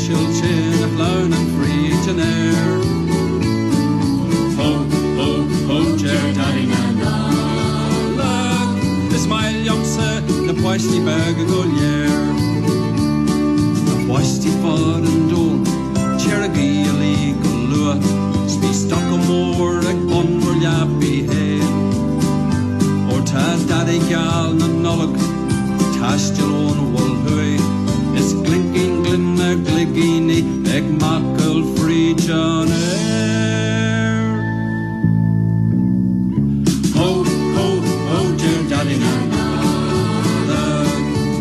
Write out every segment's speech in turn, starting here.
chilchin a clown and free to air. Ho, ho, ho, cher daddy na na. Look, the smile yumsa, the poisty bag of golier. The poisty fod and dole, cheragi a legal lua. Spi stuck a more a gun where yappy head. Or ta daddy gal na nullock, tastil on a wall hui. It's glinking glin a gliggini, eg mackle free John air. Ho, ho, ho, dear daddy na na.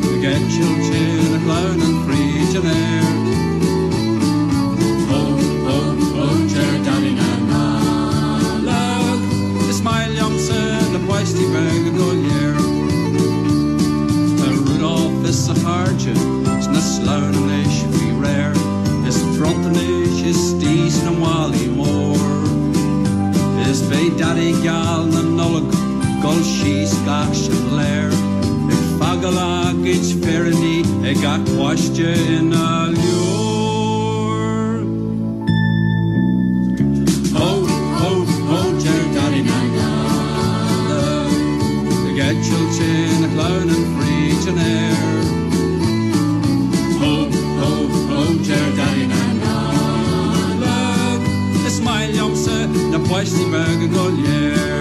The get chilchin a clown and free John air. Ho, ho, ho, dear daddy na na. Look, the smile yumsa, the poisty bag of golier. Rudolph is a harja, it's na slown and they should be rare. It's front and is steez and wally more. It's bay daddy gal na nullock, gull she's gash and lair. If fagalag it's ferny, I got washed you in a lure. Ho, ho, ho, dear daddy na na. The get chilchin a clown and free to air. Ho, ho, ho, dear daddy na na. Look, the smile yumsa, the poisty bag of golier.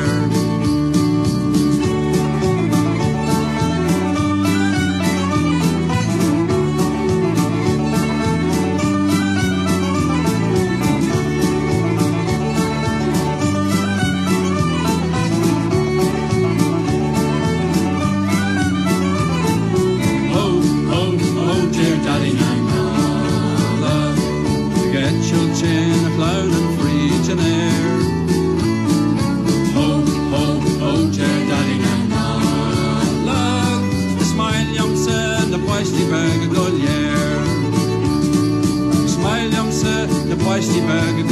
Chilchin a clown and free to air. Ho, ho, ho, dear daddy na na. Look, the smile yumsa, the poisty bag of golier. Smile yumsa, the poisty bag of